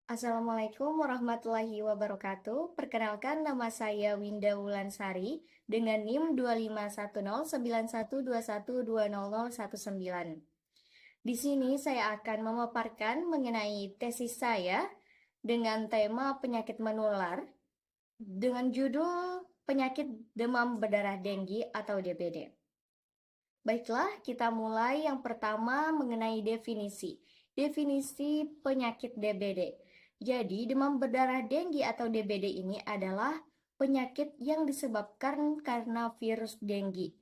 Assalamualaikum warahmatullahi wabarakatuh. Perkenalkan nama saya Winda Wulansari dengan NIM 25109121200019. Di sini saya akan memaparkan mengenai tesis saya dengan tema penyakit menular dengan judul penyakit demam berdarah Denggi atau DBD. Baiklah, kita mulai yang pertama mengenai definisi. Definisi penyakit DBD. Jadi, demam berdarah Denggi atau DBD ini adalah penyakit yang disebabkan karena virus Denggi,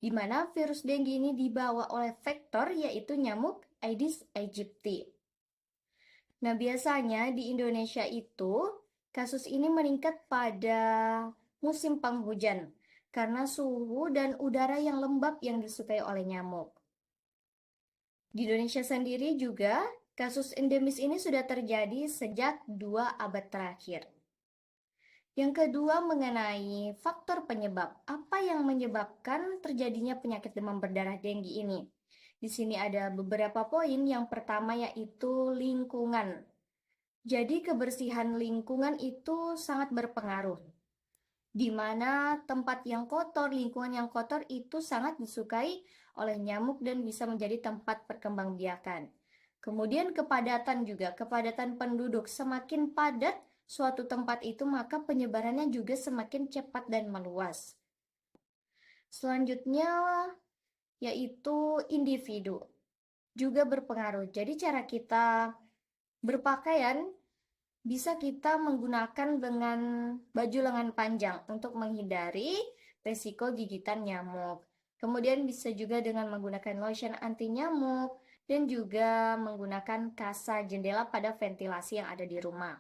di mana virus Denggi ini dibawa oleh vektor yaitu nyamuk Aedes aegypti. Nah, biasanya di Indonesia itu kasus ini meningkat pada musim penghujan karena suhu dan udara yang lembab yang disukai oleh nyamuk. Di Indonesia sendiri juga, kasus endemis ini sudah terjadi sejak 2 abad terakhir. Yang kedua mengenai faktor penyebab. Apa yang menyebabkan terjadinya penyakit demam berdarah Denggi ini? Di sini ada beberapa poin. Yang pertama yaitu lingkungan. Jadi kebersihan lingkungan itu sangat berpengaruh. Di mana tempat yang kotor, lingkungan yang kotor itu sangat disukai oleh nyamuk dan bisa menjadi tempat perkembangbiakan. Kemudian kepadatan juga, kepadatan penduduk. Semakin padat suatu tempat itu, maka penyebarannya juga semakin cepat dan meluas. Selanjutnya yaitu individu. Juga berpengaruh. Jadi cara kita berpakaian bisa kita menggunakan dengan baju lengan panjang untuk menghindari resiko gigitan nyamuk. Kemudian bisa juga dengan menggunakan lotion anti nyamuk dan juga menggunakan kasa jendela pada ventilasi yang ada di rumah.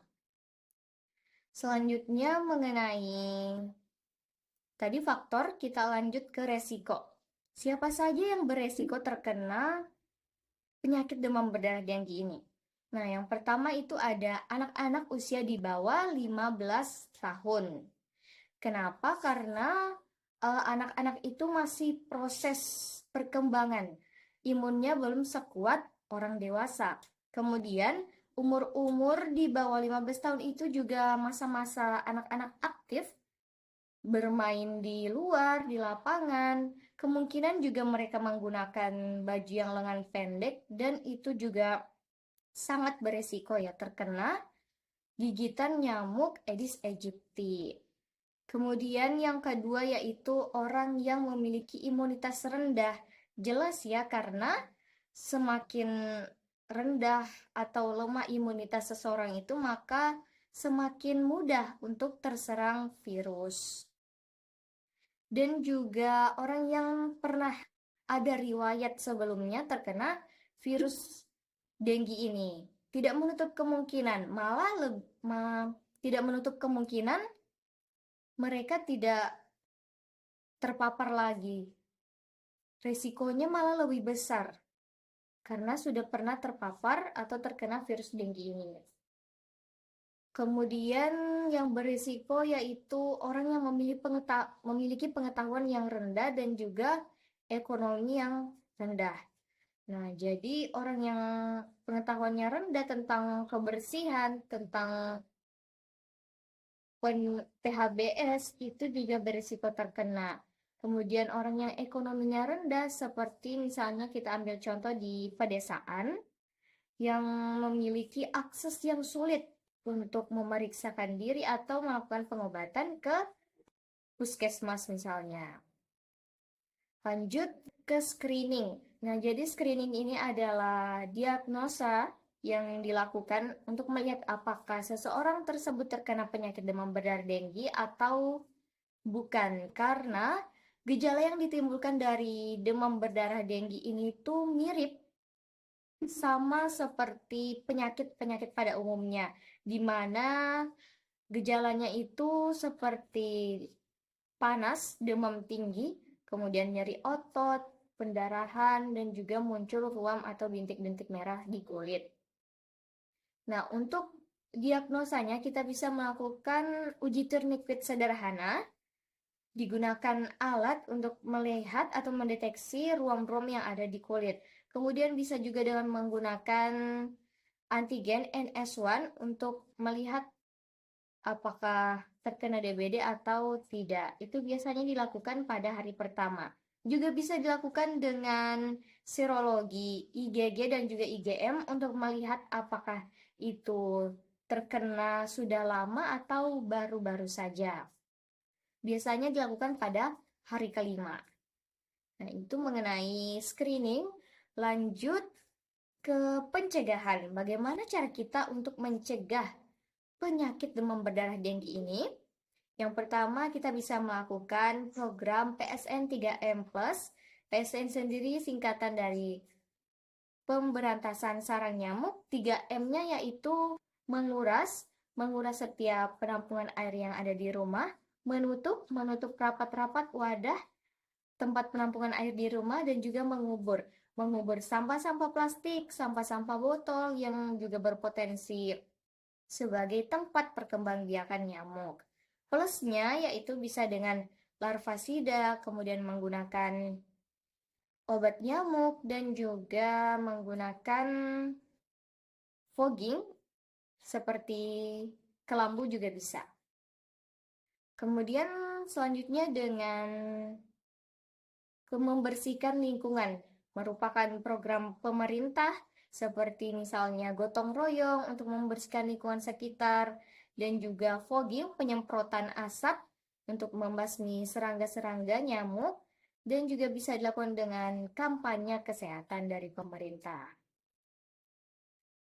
Selanjutnya mengenai tadi faktor, kita lanjut ke resiko. Siapa saja yang beresiko terkena penyakit demam berdarah Denggi ini? Nah, yang pertama itu ada anak-anak usia di bawah 15 tahun. Kenapa? Karena anak-anak itu masih proses perkembangan. Imunnya belum sekuat orang dewasa. Kemudian, umur-umur di bawah 15 tahun itu juga masa-masa anak-anak aktif, bermain di luar, di lapangan. Kemungkinan juga mereka menggunakan baju yang lengan pendek dan itu juga sangat beresiko ya terkena gigitan nyamuk Aedes aegypti. Kemudian yang kedua yaitu orang yang memiliki imunitas rendah. Jelas ya karena semakin rendah atau lemah imunitas seseorang itu maka semakin mudah untuk terserang virus. Dan juga orang yang pernah ada riwayat sebelumnya terkena virus Denggi ini. Tidak menutup kemungkinan, tidak menutup kemungkinan mereka tidak terpapar lagi. Resikonya malah lebih besar karena sudah pernah terpapar atau terkena virus Denggi ini. Kemudian yang berisiko yaitu orang yang memiliki pengetahuan yang rendah dan juga ekonomi yang rendah. Nah, jadi orang yang pengetahuannya rendah tentang kebersihan, tentang PHBS itu juga berisiko terkena. Kemudian orang yang ekonominya rendah seperti misalnya kita ambil contoh di pedesaan yang memiliki akses yang sulit untuk memeriksakan diri atau melakukan pengobatan ke puskesmas misalnya. Lanjut ke screening. Nah, jadi screening ini adalah diagnosa yang dilakukan untuk melihat apakah seseorang tersebut terkena penyakit demam berdarah Denggi atau bukan. Karena gejala yang ditimbulkan dari demam berdarah Denggi ini tuh mirip sama seperti penyakit-penyakit pada umumnya, di mana gejalanya itu seperti panas, demam tinggi, kemudian nyeri otot, pendarahan, dan juga muncul ruam atau bintik-bintik merah di kulit. Nah, untuk diagnosanya kita bisa melakukan uji Turniquet sederhana, digunakan alat untuk melihat atau mendeteksi ruam-ruam yang ada di kulit. Kemudian bisa juga dengan menggunakan antigen NS1 untuk melihat apakah terkena DBD atau tidak. Itu biasanya dilakukan pada hari pertama. Juga bisa dilakukan dengan serologi, IgG dan juga IgM untuk melihat apakah itu terkena sudah lama atau baru-baru saja. Biasanya dilakukan pada hari kelima. Nah, itu mengenai screening. Lanjut ke pencegahan. Bagaimana cara kita untuk mencegah penyakit demam berdarah denggi ini? Yang pertama, kita bisa melakukan program PSN 3M+. PSN sendiri singkatan dari pemberantasan sarang nyamuk. 3M-nya yaitu menguras setiap penampungan air yang ada di rumah, menutup rapat-rapat wadah tempat penampungan air di rumah, dan juga mengubur sampah-sampah plastik, sampah-sampah botol yang juga berpotensi sebagai tempat perkembangbiakan nyamuk. Plusnya yaitu bisa dengan larvasida, kemudian menggunakan obat nyamuk, dan juga menggunakan fogging seperti kelambu juga bisa. Kemudian selanjutnya dengan membersihkan lingkungan, merupakan program pemerintah seperti misalnya gotong royong untuk membersihkan lingkungan sekitar, dan juga fogging, penyemprotan asap untuk membasmi serangga-serangga nyamuk, dan juga bisa dilakukan dengan kampanye kesehatan dari pemerintah.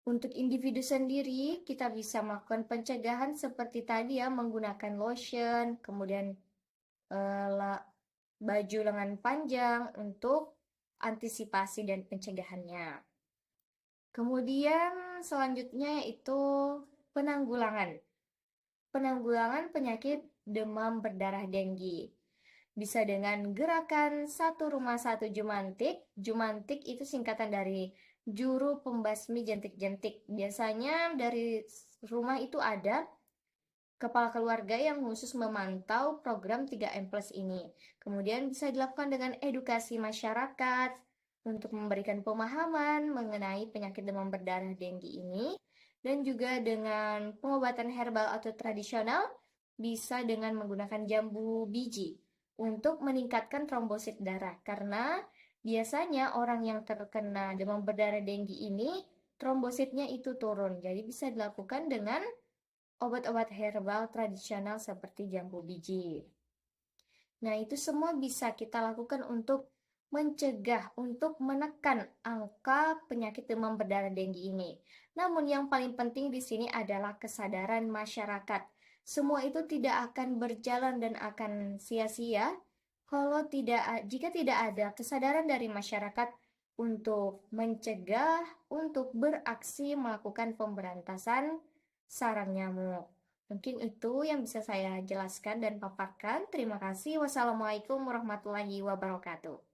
Untuk individu sendiri, kita bisa melakukan pencegahan seperti tadi ya, menggunakan lotion, kemudian baju lengan panjang untuk antisipasi dan pencegahannya. Kemudian selanjutnya yaitu penanggulangan. Penanggulangan penyakit demam berdarah denggi. Bisa dengan gerakan satu rumah satu jumantik. Jumantik itu singkatan dari juru pembasmi jentik-jentik. Biasanya dari rumah itu ada kepala keluarga yang khusus memantau program 3M Plus ini. Kemudian bisa dilakukan dengan edukasi masyarakat untuk memberikan pemahaman mengenai penyakit demam berdarah denggi ini. Dan juga dengan pengobatan herbal atau tradisional, bisa dengan menggunakan jambu biji untuk meningkatkan trombosit darah. Karena biasanya orang yang terkena demam berdarah denggi ini, trombositnya itu turun. Jadi bisa dilakukan dengan obat-obat herbal tradisional seperti jambu biji. Nah, itu semua bisa kita lakukan untuk mencegah, untuk menekan angka penyakit demam berdarah denggi ini. Namun yang paling penting di sini adalah kesadaran masyarakat. Semua itu tidak akan berjalan dan akan sia-sia jika tidak ada kesadaran dari masyarakat untuk mencegah, untuk beraksi melakukan pemberantasan sarang nyamuk. Mungkin itu yang bisa saya jelaskan dan paparkan. Terima kasih. Wassalamualaikum warahmatullahi wabarakatuh.